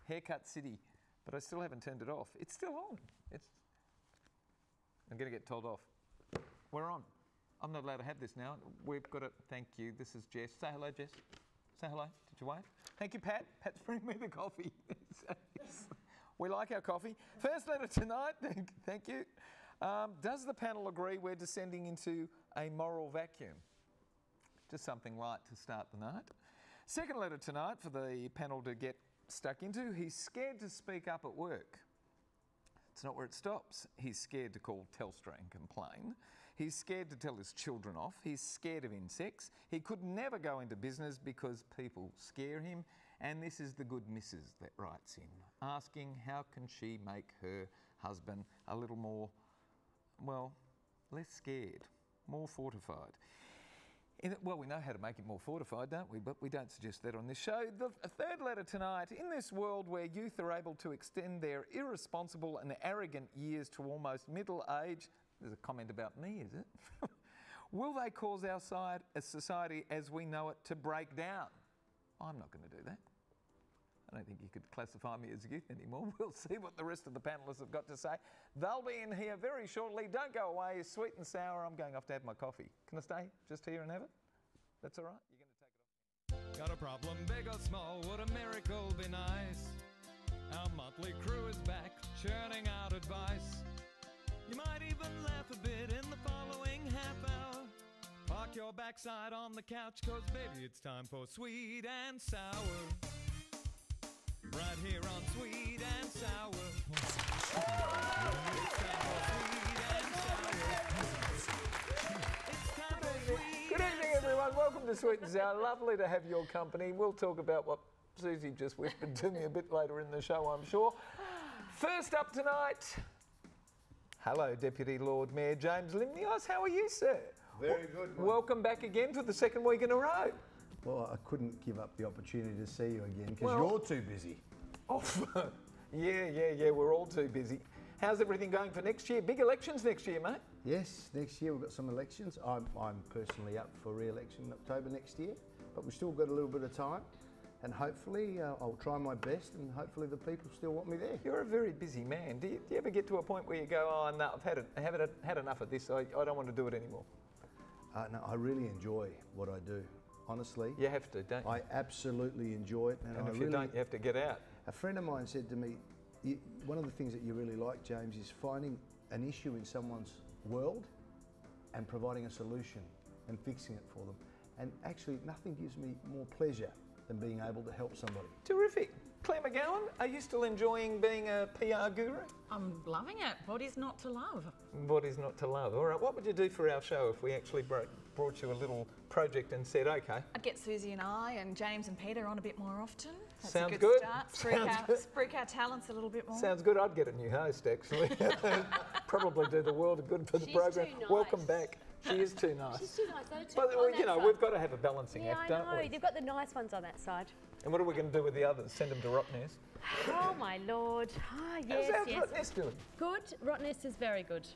Haircut City, but I still haven't turned it off. It's still on. I'm going to get told off. We're on. I'm not allowed to have this now. We've got it. Thank you. This is Jess. Say hello, Jess. Say hello. Did you wave? Thank you, Pat. Pat's bringing me the coffee. We like our coffee. First letter tonight. Thank you. Does the panel agree we're descending into a moral vacuum? Just something light to start the night. Second letter tonight for the panel to get stuck into. He's scared to speak up at work. It's not where it stops. He's scared to call Telstra and complain. He's scared to tell his children off. He's scared of insects. He could never go into business because people scare him. And this is the good missus that writes in, asking how can she make her husband a little more, well, less scared, more fortified. Well, we know how to make it more fortified, don't we? But we don't suggest that on this show. The third letter tonight, in this world where youth are able to extend their irresponsible and arrogant years to almost middle age, there's a comment about me, is it? Will they cause our society as we know it to break down? I'm not going to do that. I don't think you could classify me as youth anymore. We'll see what the rest of the panellists have got to say. They'll be in here very shortly. Don't go away. Sweet and sour. I'm going off to have my coffee. Can I stay just here and have it? That's all right? You're going to take it off? Got a problem, big or small, would a miracle be nice? Our motley crew is back, churning out advice. You might even laugh a bit in the following half hour. Park your backside on the couch, 'cause baby, it's time for Sweet and Sour. Right here on Sweet and Sour. It's time for Sweet and Sour. It's time for Sweet. Good evening, everyone. Welcome to Sweet and Sour. Lovely to have your company. We'll talk about what Suzie just whispered to me a bit later in the show, I'm sure. First up tonight, hello, Deputy Lord Mayor James Limnios. How are you, sir? Very good. Welcome back again for the second week in a row. Well, I couldn't give up the opportunity to see you again because you're too busy. Oh, yeah, we're all too busy. How's everything going for next year? Big elections next year, mate? Yes, next year we've got some elections. I'm personally up for re-election in October next year, but we've still got a little bit of time. And hopefully I'll try my best, and hopefully the people still want me there. You're a very busy man. Do you ever get to a point where you go, oh no, I've had enough of this, I don't want to do it anymore? No, I really enjoy what I do, honestly. You have to, don't you? I absolutely enjoy it. And if you don't, you have to get out. A friend of mine said to me, one of the things that you really like, James, is finding an issue in someone's world and providing a solution and fixing it for them. And actually, nothing gives me more pleasure than being able to help somebody. Terrific. Claire McGowan, are you still enjoying being a PR guru? I'm loving it. What is not to love? What is not to love? All right, what would you do for our show if we actually brought you a little project and said, okay? I'd get Suzie and I and James and Peter on a bit more often. That's Sounds a good. Start. Spruik our talents a little bit more. Sounds good. I'd get a new host, actually. Probably do the world a good for the program. Too nice. Welcome back. She is too nice. She's too nice, though, too. But, you know, we've got to have a balancing act, I don't know. we? They've got the nice ones on that side. And what are we going to do with the others? Send them to Rottnest? Oh, my Lord. Oh, yes, How's yes. Rottnest doing? Good. Rottnest is very good.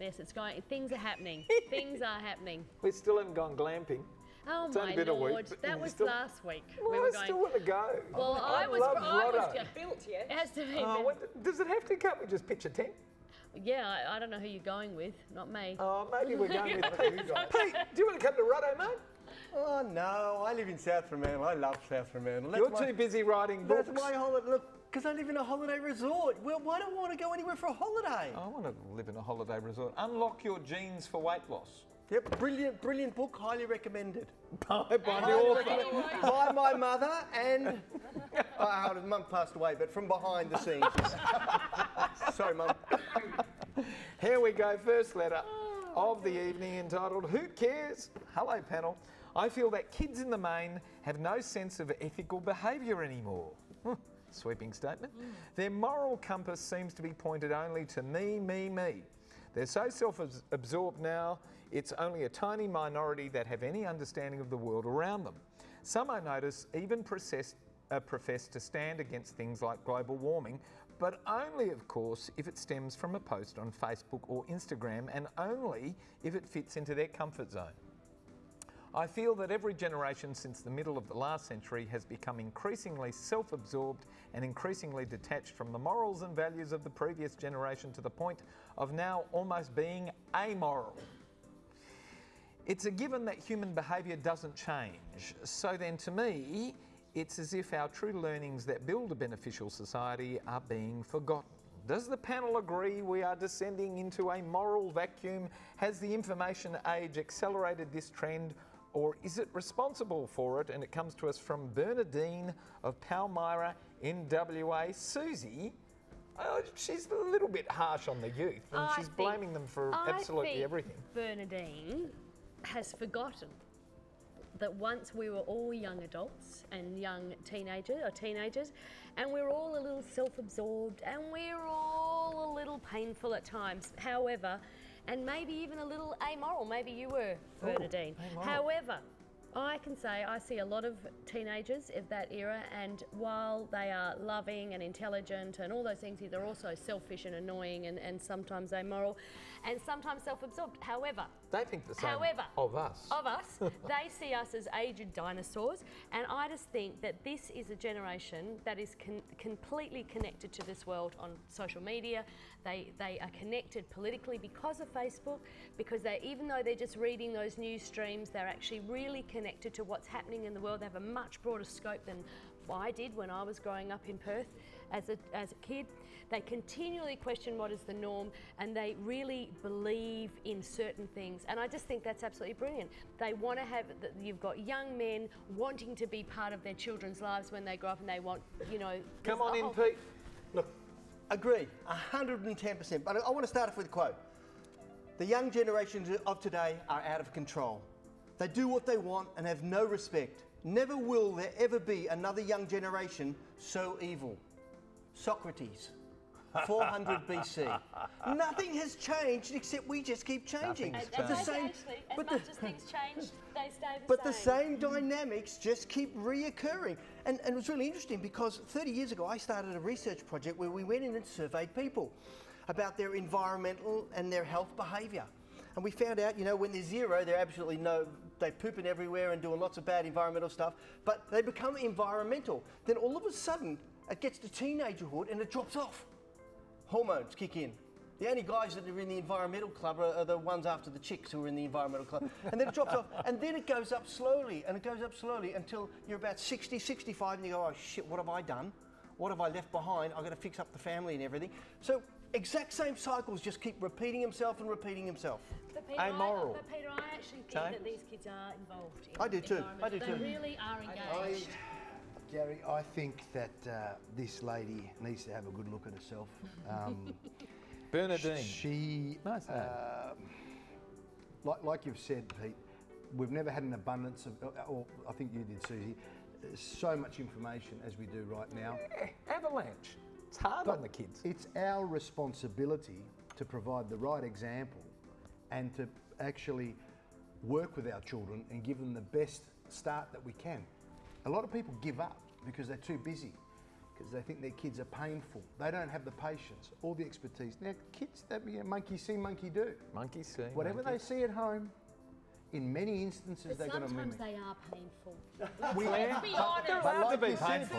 Yes, it's going. Things are happening. Things are happening. We still haven't gone glamping. Oh, It's my only been a week, Lord. but That you was still- last week. Well, we were I going. still want to go. Well, I was Lotto. Built yet? It has to be. Does it have to? Can't we just pitch a tent? Yeah, I don't know who you're going with. Not me. Oh, maybe we're going with Pete. Pete, do you want to come to Rotto, mate? Oh no, I live in South Fremantle. I love South Fremantle. You're too busy writing books. That's my holiday. Look, because I live in a holiday resort. Well, why do I want to go anywhere for a holiday? I want to live in a holiday resort. Unlock your genes for weight loss. Yep, brilliant book, highly recommended. By the author. By my mother and... Mum passed away, but from behind the scenes. Sorry, Mum. Here we go, first letter of the evening entitled, Who Cares? Hello, panel. I feel that kids in the main have no sense of ethical behaviour anymore. Sweeping statement. Their moral compass seems to be pointed only to me. They're so self-absorbed now, it's only a tiny minority that have any understanding of the world around them. Some, I notice, even profess to stand against things like global warming, but only, of course, if it stems from a post on Facebook or Instagram, and only if it fits into their comfort zone. I feel that every generation since the middle of the last century has become increasingly self-absorbed and increasingly detached from the morals and values of the previous generation to the point of now almost being amoral. It's a given that human behaviour doesn't change. So then to me, it's as if our true learnings that build a beneficial society are being forgotten. Does the panel agree we are descending into a moral vacuum? Has the information age accelerated this trend, or is it responsible for it? And it comes to us from Bernadine of Palmyra in WA. Suzie, she's a little bit harsh on the youth, and she's blaming them for absolutely everything. Bernadine has forgotten that once we were all young adults and young teenagers, and we're all a little self-absorbed and we're all a little painful at times. However, and maybe even a little amoral. Maybe you were, Bernadine. However, I can say I see a lot of teenagers of that era, and while they are loving and intelligent and all those things, they're also selfish and annoying and sometimes amoral and sometimes self-absorbed. However, they think the same of us. They see us as aged dinosaurs, and I just think that this is a generation that is completely connected to this world on social media. They are connected politically because of Facebook, because even though they're just reading those news streams, they're actually really connected to what's happening in the world. They have a much broader scope than I did when I was growing up in Perth as a kid. They continually question what is the norm, and they really believe in certain things. And I just think that's absolutely brilliant. They want to have, you've got young men wanting to be part of their children's lives when they grow up, and they want, you know. Come on in, Pete. Look, agree, 110%. But I want to start off with a quote. The young generations of today are out of control. They do what they want and have no respect. Never will there ever be another young generation so evil. Socrates, 400 BC. Nothing has changed except we just keep changing. As much as things change, they stay the same. But the same dynamics just keep reoccurring. And it was really interesting because 30 years ago I started a research project where we went in and surveyed people about their environmental and their health behaviour. And we found out, you know, when they're zero, they're absolutely they're pooping everywhere and doing lots of bad environmental stuff, but they become environmental. Then all of a sudden, it gets to teenagerhood and it drops off. Hormones kick in. The only guys that are in the environmental club are the ones after the chicks who are in the environmental club. And then it drops off, and then it goes up slowly, and it goes up slowly until you're about 60, 65, and you go, oh shit, what have I done? What have I left behind? I've got to fix up the family and everything. So exact same cycles just keep repeating himself and repeating himself. But Peter, I actually think that these kids are involved. I do too. They really are engaged. Gary, I think that this lady needs to have a good look at herself. Bernadine. She, like you've said, Pete, we've never had an abundance of, or I think you did, Suzie, so much information as we do right now. Avalanche. It's hard on the kids. It's our responsibility to provide the right example and to actually work with our children and give them the best start that we can. A lot of people give up because they're too busy, because they think their kids are painful. They don't have the patience or the expertise. Now, kids, monkey see, monkey do. Monkey see, whatever they see at home, in many instances they're going to mimic. Sometimes they are painful. Let's be honest. They're allowed to be painful.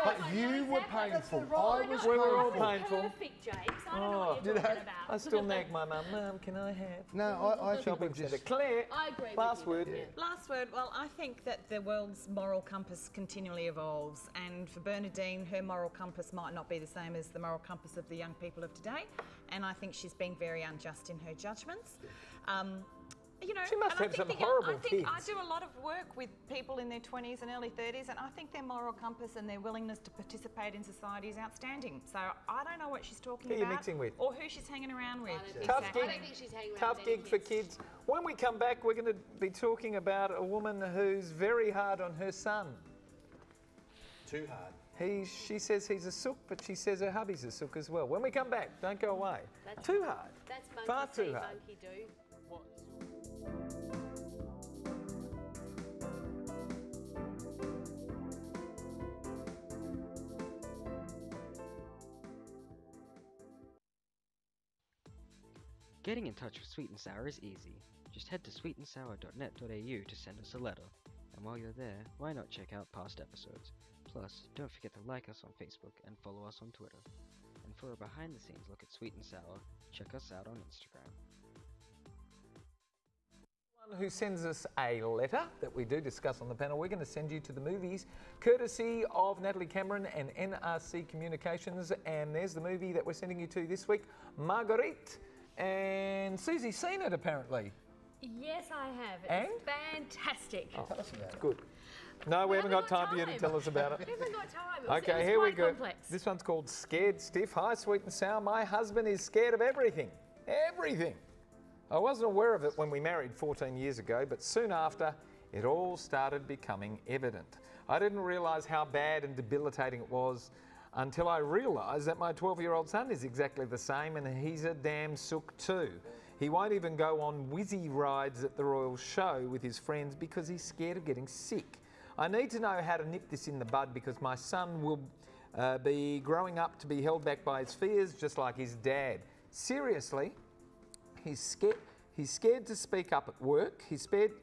But you were painful. We were all painful. Perfect, James. I don't know what you're talking about. I still nag my mum. Mum, can I have? No, I think we've just... Claire, I agree with last you. word. Yeah. Last word, well, I think that the world's moral compass continually evolves, and for Bernadine, her moral compass might not be the same as the moral compass of the young people of today, and I think she's being very unjust in her judgments. You know, she must have some horrible kids. I do a lot of work with people in their 20s and early 30s, and I think their moral compass and their willingness to participate in society is outstanding. So I don't know what she's talking about. Who are you mixing with? Or who she's hanging around with. Tough gig. I don't think she's hanging around Tough gig for kids. When we come back, we're going to be talking about a woman who's very hard on her son. Too hard. She says he's a sook, but she says her hubby's a sook as well. When we come back, don't go away. Too hard. That's monkey Far see, too hard. monkey do. Getting in touch with Sweet and Sour is easy. just head to sweetandsour.net.au to send us a letter. And while you're there, why not check out past episodes? Plus, don't forget to like us on Facebook and follow us on Twitter. And for a behind the scenes look at Sweet and Sour, check us out on Instagram. Who sends us a letter that we do discuss on the panel, we're going to send you to the movies courtesy of Natalie Cameron and NRC Communications. And there's the movie that we're sending you to this week, Marguerite. And Susie's seen it apparently. Yes, I have. And? It's fantastic. Oh, tell us about it. Good. No, we haven't got time for you to tell us about it. We haven't got time. Okay, here we go. Complex. This one's called Scared Stiff. Hi, Sweet and Sour. My husband is scared of everything. Everything. I wasn't aware of it when we married 14 years ago, but soon after, it all started becoming evident. I didn't realise how bad and debilitating it was until I realised that my 12-year-old son is exactly the same, and he's a damn sook too. He won't even go on whizzy rides at the Royal Show with his friends because he's scared of getting sick. I need to know how to nip this in the bud because my son will be growing up to be held back by his fears just like his dad. Seriously, he's scared to speak up at work. He's scared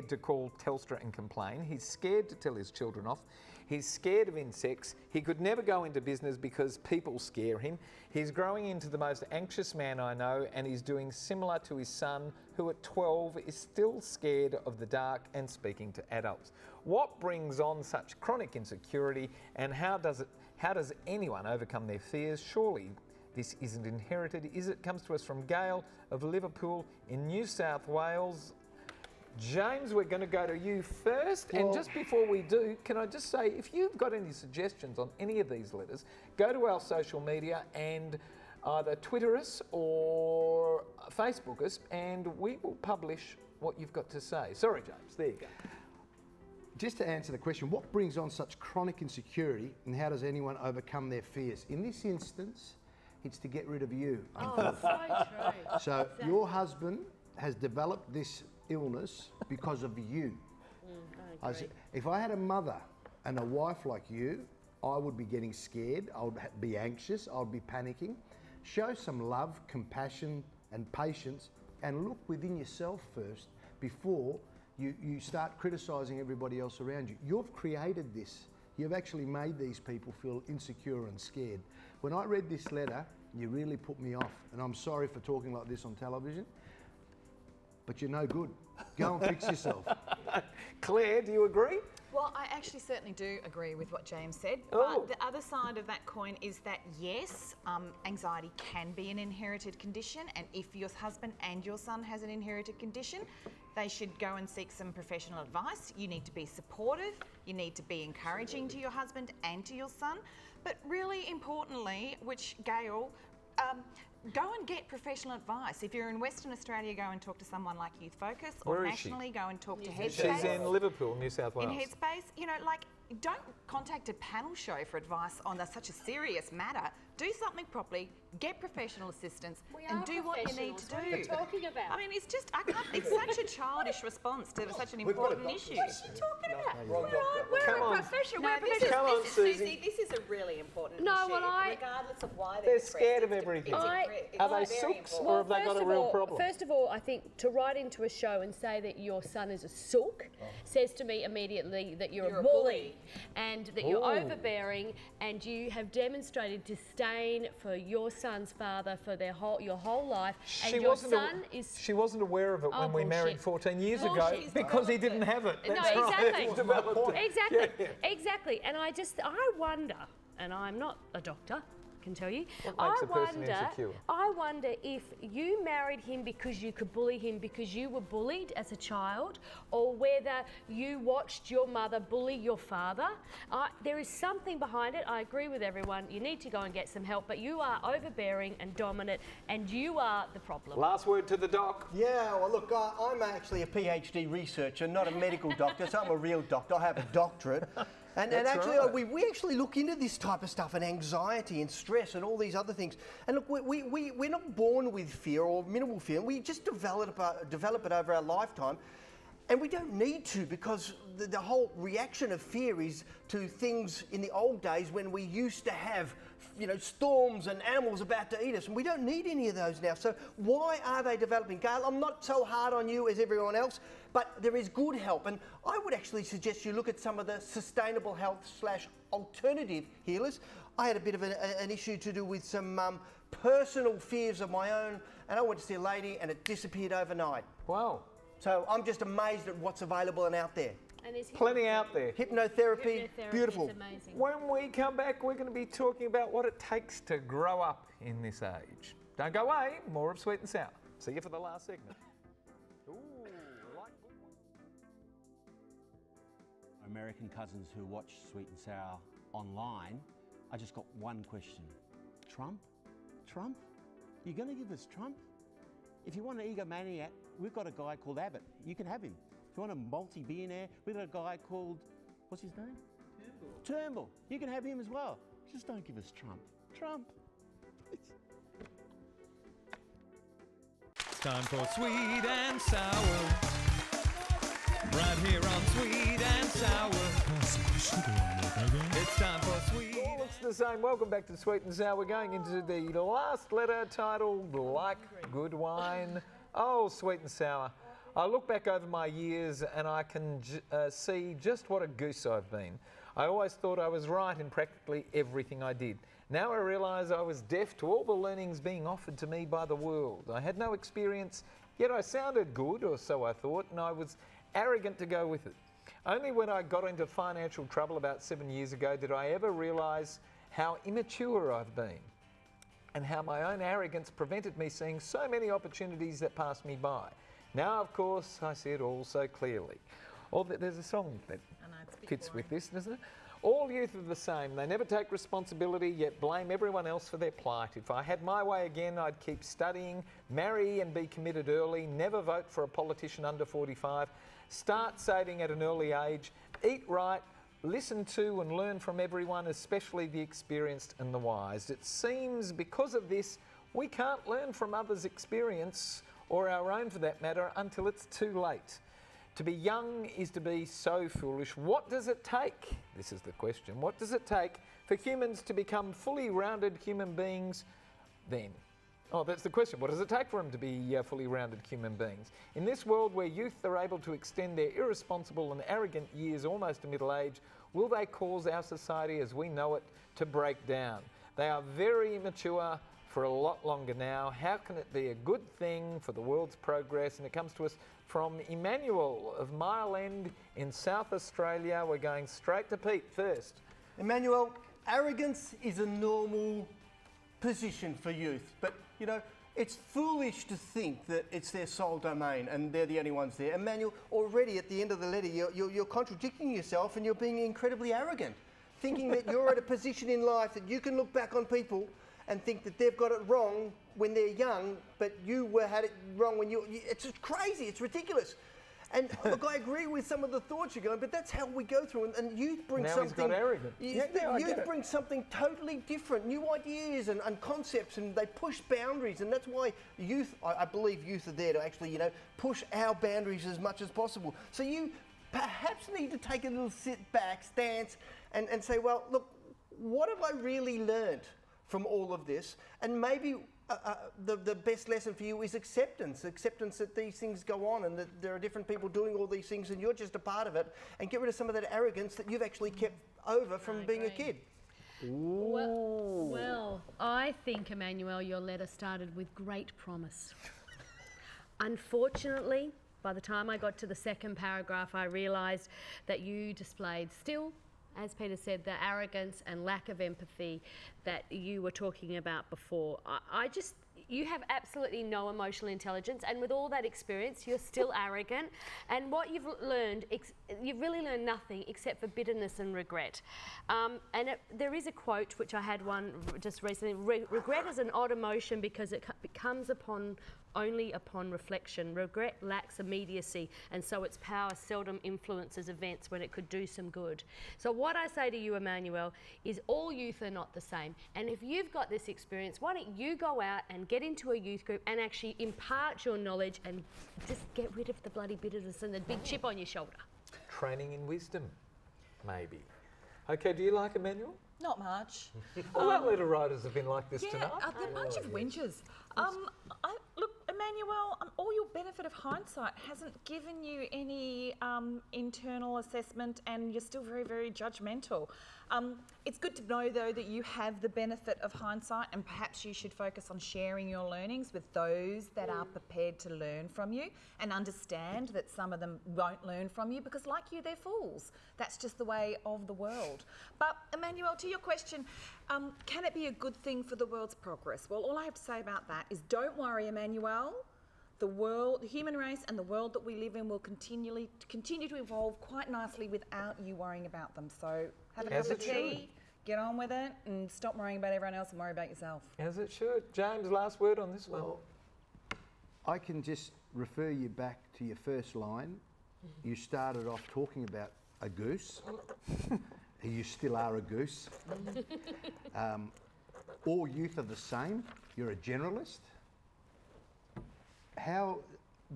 to call Telstra and complain. He's scared to tell his children off. He's scared of insects. He could never go into business because people scare him. He's growing into the most anxious man I know, and he's doing similar to his son, who at 12 is still scared of the dark and speaking to adults. What brings on such chronic insecurity, and how does anyone overcome their fears? Surely this isn't inherited, is it? Comes to us from Gail of Liverpool in New South Wales. James, we're going to go to you first. Well, and just before we do, can I just say, if you've got any suggestions on any of these letters, go to our social media and either Twitter us or Facebook us, and we will publish what you've got to say. Sorry, James, there you go. Just to answer the question, what brings on such chronic insecurity and how does anyone overcome their fears? In this instance, it's to get rid of you. Oh, so true. So exactly. Your husband has developed this illness because of you. I agree. If I had a mother and a wife like you, I would be getting scared, I would be anxious, I would be panicking. Show some love, compassion and patience and look within yourself first before you start criticising everybody else around you. You've created this. You've actually made these people feel insecure and scared. When I read this letter, you really put me off, and I'm sorry for talking like this on television, but you're no good. Go and fix yourself. Claire, do you agree? Well, I actually certainly do agree with what James said. Oh. But the other side of that coin is that, yes, anxiety can be an inherited condition. And if your husband and your son has an inherited condition, they should go and seek some professional advice. You need to be supportive. You need to be encouraging to your husband and to your son. But really importantly, which Gail, go and get professional advice. If you're in Western Australia, go and talk to someone like Youth Focus, or nationally, go and talk to Headspace. She's in Liverpool, New South Wales. In Headspace, you know, like, don't contact a panel show for advice on such a serious matter. Do something properly, get professional assistance, and do what you need to do. What are you talking about? I mean, it's just, it's such a childish response to such an important issue. What's she talking about? Come We're on. a professional. No, We're professional. Susie, this is a really important issue, regardless of why they're scared of everything. Are they sooks, or have they got a real problem? First of all, I think to write into a show and say that your son is a sook says to me immediately that you're a bully and that you're overbearing, and you have demonstrated disdain for your son's father for your whole life. And your son is... She wasn't aware of it when we married 14 years ago because he didn't have it. That's exactly. And I wonder, and I'm not a doctor, can tell you. What makes a person insecure? I wonder if you married him because you could bully him because you were bullied as a child, or whether you watched your mother bully your father. There is something behind it. I agree with everyone. You need to go and get some help, but you are overbearing and dominant, and you are the problem. Last word to the doc. Yeah, well, look, I'm actually a PhD researcher, not a medical doctor, so I'm a real doctor. I have a doctorate. And actually, right. we actually look into this type of stuff, and anxiety and stress and all these other things. And look, we're not born with fear or minimal fear. We just develop it over our lifetime. And we don't need to, because the whole reaction of fear is to things in the old days when we used to have, you know, storms and animals about to eat us, and we don't need any of those now. So why are they developing? Gail, I'm not so hard on you as everyone else, but there is good help, and I would actually suggest you look at some of the sustainable health / alternative healers. I had a bit of an issue to do with some personal fears of my own, and I went to see a lady and it disappeared overnight. Wow. So I'm just amazed at what's available and out there. And there's Plenty out there. Hypnotherapy, beautiful. is amazing. When we come back, we're going to be talking about what it takes to grow up in this age. Don't go away, more of Sweet and Sour. See you for the last segment. Ooh, like good one. American cousins who watch Sweet and Sour online, I just got one question. Trump? Trump? You going to give us Trump? If you want an egomaniac, we've got a guy called Abbott. You can have him. If you want a multi-billionaire, we've got a guy called, what's his name? Turnbull. You can have him as well. Just don't give us Trump. Trump. It's time for Sweet and Sour. Right here on Sweet and Sour. It's time for Sweet. All looks the same. Welcome back to Sweet and Sour. We're going into the last letter titled Like Good Wine. Oh, Sweet and Sour. I look back over my years and I can see just what a goose I've been. I always thought I was right in practically everything I did. Now I realise I was deaf to all the learnings being offered to me by the world. I had no experience, yet I sounded good, or so I thought, and I was arrogant to go with it. Only when I got into financial trouble about 7 years ago did I ever realise how immature I've been and how my own arrogance prevented me seeing so many opportunities that passed me by. Now, of course, I see it all so clearly. There's a song that fits with this, doesn't it? All youth are the same. They never take responsibility, yet blame everyone else for their plight. If I had my way again, I'd keep studying, marry and be committed early, never vote for a politician under 45, start saving at an early age, eat right, listen to and learn from everyone, especially the experienced and the wise. It seems because of this, we can't learn from others' experience, or our own for that matter, until it's too late. To be young is to be so foolish. What does it take? This is the question. What does it take for humans to become fully rounded human beings then? Oh, that's the question. What does it take for them to be fully rounded human beings? In this world where youth are able to extend their irresponsible and arrogant years almost to middle age, will they cause our society as we know it to break down? They are very immature for a lot longer now. How can it be a good thing for the world's progress? And it comes to us from Emmanuel of Mile End in South Australia. We're going straight to Pete first. Emmanuel, arrogance is a normal position for youth, but you know, it's foolish to think that it's their sole domain and they're the only ones there. Emmanuel, already at the end of the letter, you're contradicting yourself and you're being incredibly arrogant, thinking that you're at a position in life that you can look back on people and think that they've got it wrong when they're young, but you had it wrong when it's just crazy, it's ridiculous. And look, I agree with some of the thoughts you're going, but that's how we go through. And youth brings something. Now he's got arrogant. Youth brings something totally different, new ideas and concepts, and they push boundaries. And that's why youth, I believe youth are there to actually, you know, push our boundaries as much as possible. So you perhaps need to take a little sit back, stance, and say, well, look, what have I really learned from all of this? And maybe the best lesson for you is acceptance that these things go on and that there are different people doing all these things and you're just a part of it, and get rid of some of that arrogance that you've actually kept over from being a kid. Well, I think, Emmanuel, your letter started with great promise. Unfortunately, by the time I got to the second paragraph, I realised that you displayed still, as Peter said, the arrogance and lack of empathy that you were talking about before. You have absolutely no emotional intelligence, and with all that experience, you're still arrogant. And what you've learned you really learn nothing except for bitterness and regret. There is a quote, which I had one just recently, regret is an odd emotion because it comes only upon reflection. Regret lacks immediacy, and so its power seldom influences events when it could do some good. So what I say to you, Emmanuel, is all youth are not the same. And if you've got this experience, why don't you go out and get into a youth group and actually impart your knowledge and just get rid of the bloody bitterness and the big chip on your shoulder. Training in wisdom, maybe. Okay, do you like Emmanuel? Not much. All our letter writers have been like this tonight. They're a bunch of whingers. Look, Emmanuel, all your benefit of hindsight hasn't given you any internal assessment, and you're still very, very judgmental. It's good to know, though, that you have the benefit of hindsight, and perhaps you should focus on sharing your learnings with those that are prepared to learn from you, and understand that some of them won't learn from you because, like you, they're fools. That's just the way of the world. But, Emmanuel, to your question, can it be a good thing for the world's progress? Well, all I have to say about that is don't worry, Emmanuel. The human race and the world that we live in will continue to evolve quite nicely without you worrying about them. So have a cup of tea, get on with it, and stop worrying about everyone else and worry about yourself. As it should. James, last word on this one. Well, I can just refer you back to your first line. You started off talking about a goose. You still are a goose. All youth are the same. You're a generalist. How,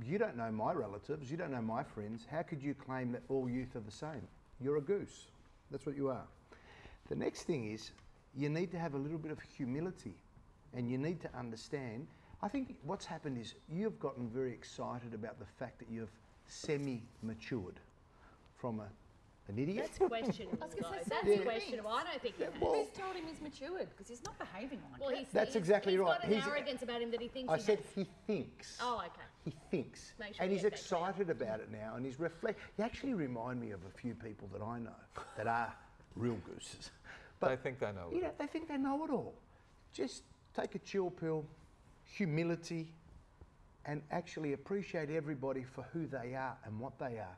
you don't know my relatives, you don't know my friends. How could you claim that all youth are the same? You're a goose. That's what you are. The next thing is, you need to have a little bit of humility, and you need to understand. I think what's happened is you've gotten very excited about the fact that you've semi-matured from an idiot. That's questionable. I was going to say, that's questionable. I don't think he has. Who's told him he's matured? Because he's not behaving like Well, it. That's exactly right. He's got an arrogance about him that he thinks I he said has. he thinks. Oh, okay. He thinks. Make sure And you he's get that clear. excited about it now, and he's You actually remind me of a few people that I know that are real gooses. They think they know it. You know, they think they know it all. Just take a chill pill, humility, and actually appreciate everybody for who they are and what they are,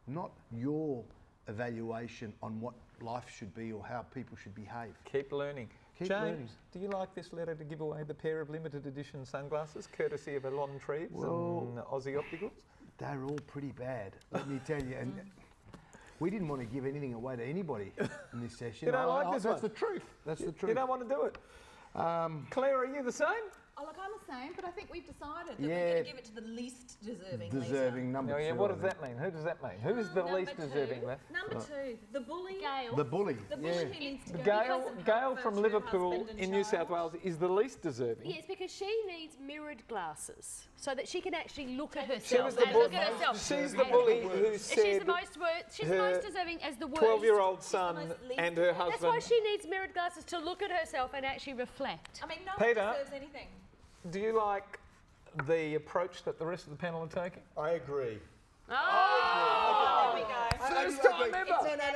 not your evaluation on what life should be or how people should behave. Keep learning. Keep James, learning. do you like this letter to give away the pair of limited edition sunglasses, courtesy of Alon Treves and Aussie Opticals? They're all pretty bad, let me tell you. And we didn't want to give anything away to anybody in this session. You don't like this That's one? the truth. That's the truth. You don't want to do it? Claire, are you the same? Oh, look, I'm the same, but I think we've decided that Yeah. we're going to give it to the least deserving. Deserving number Oh, yeah, two. what I does think. that mean? Who does that mean? Who is the Number least two. deserving left? Number two, the bully. Gail. The bully. The bully who needs to go. Gail from Liverpool in New South Wales is the least deserving. Yes, because she needs mirrored glasses so that she can actually look at She herself. was the and look at herself. She's the bully who She's said the most she's her most deserving as the worst. 12-year-old son and her That's why husband. she needs mirrored glasses to look at herself and actually reflect. I mean, no Peter. one deserves anything. Do you like the approach that the rest of the panel are taking? I agree. Oh, there we go. First time ever.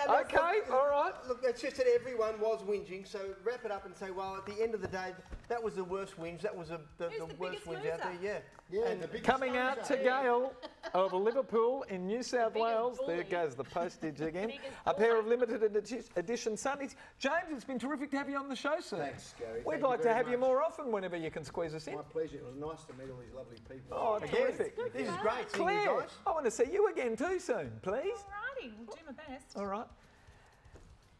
No, Okay, all right. Look, it's just that everyone was whinging, so wrap it up and say, well, at the end of the day, that was the worst whinge. That was the Who's the worst biggest whinge out there, loser? yeah. And the biggest Coming out to Gail of Liverpool in New South biggest Wales. There bully. goes the postage again. Biggest A pair of limited edition sunnies. James, it's been terrific to have you on the show, sir. Thanks, Gary. We'd Thank you like to very have you much. more often whenever you can squeeze us in. My pleasure. It was nice to meet all these lovely people. Oh, Again, terrific. this is great seeing you Claire, guys. I want to see you again too soon, please. Alrighty, we'll do my best. All right.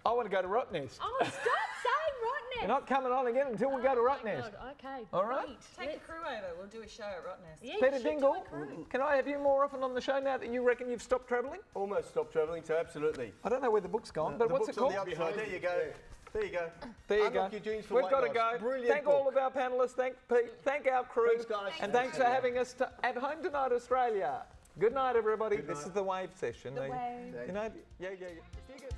I want to go to Rottnest. Oh, stop saying Rottnest. You're not coming on again until we go to Oh my Rottnest. God, okay. All right. great. Take the crew over. We'll do a show at Rottnest. Yeah, Peter you should do Dingle, a crew. can I have you more often on the show now that you reckon you've stopped travelling? Almost stopped travelling, so absolutely. I don't know where the book's gone, but The what's it book's called? on the upside. There you go. There you go. There you Unlock go. your jeans for We've weight got to loss. go. Brilliant Thank all book. of our panellists. Thank Pete. Thank our crew. Thanks, guys. And thanks for having us at home tonight, Australia. Good night, everybody. This is the Wave session. The Wave. You know, yeah. You get